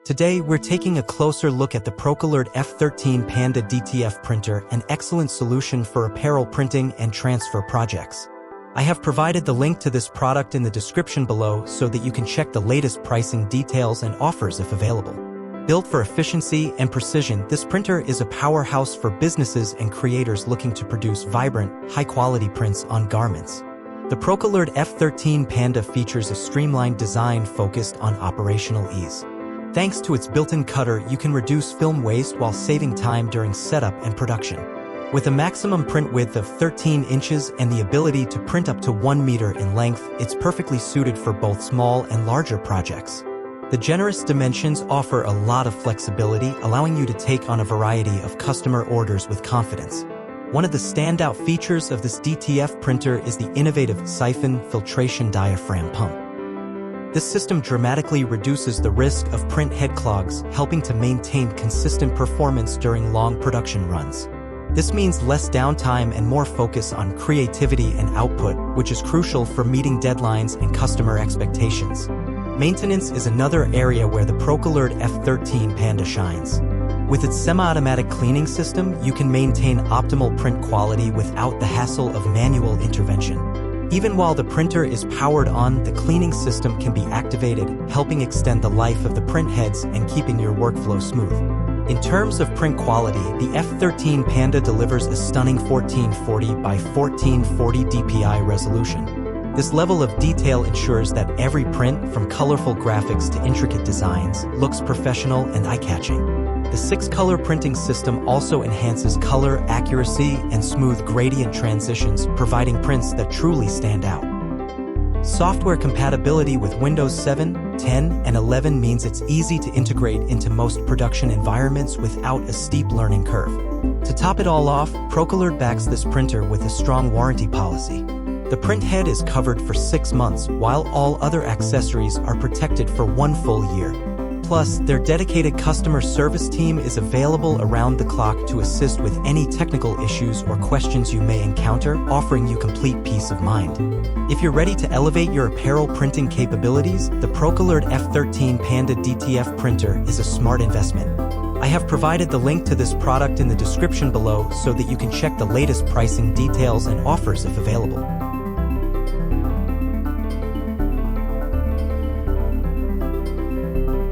Today, we're taking a closer look at the Procolored F13 Panda DTF printer, an excellent solution for apparel printing and transfer projects. I have provided the link to this product in the description below so that you can check the latest pricing details and offers if available. Built for efficiency and precision, this printer is a powerhouse for businesses and creators looking to produce vibrant, high-quality prints on garments. The Procolored F13 Panda features a streamlined design focused on operational ease. Thanks to its built-in cutter, you can reduce film waste while saving time during setup and production. With a maximum print width of 13 inches and the ability to print up to 1 meter in length, it's perfectly suited for both small and larger projects. The generous dimensions offer a lot of flexibility, allowing you to take on a variety of customer orders with confidence. One of the standout features of this DTF printer is the innovative siphon filtration diaphragm pump. This system dramatically reduces the risk of print head clogs, helping to maintain consistent performance during long production runs. This means less downtime and more focus on creativity and output, which is crucial for meeting deadlines and customer expectations. Maintenance is another area where the Procolored F13 Panda shines. With its semi-automatic cleaning system, you can maintain optimal print quality without the hassle of manual intervention. Even while the printer is powered on, the cleaning system can be activated, helping extend the life of the print heads and keeping your workflow smooth. In terms of print quality, the F13 Panda delivers a stunning 1440 by 1440 dpi resolution. This level of detail ensures that every print, from colorful graphics to intricate designs, looks professional and eye-catching. The 6-color printing system also enhances color accuracy and smooth gradient transitions, providing prints that truly stand out. Software compatibility with Windows 7, 10, and 11 means it's easy to integrate into most production environments without a steep learning curve. To top it all off, Procolored backs this printer with a strong warranty policy. The print head is covered for 6 months, while all other accessories are protected for 1 full year. Plus, their dedicated customer service team is available around the clock to assist with any technical issues or questions you may encounter, offering you complete peace of mind. If you're ready to elevate your apparel printing capabilities, the Procolored F13 Panda DTF printer is a smart investment. I have provided the link to this product in the description below so that you can check the latest pricing details and offers if available.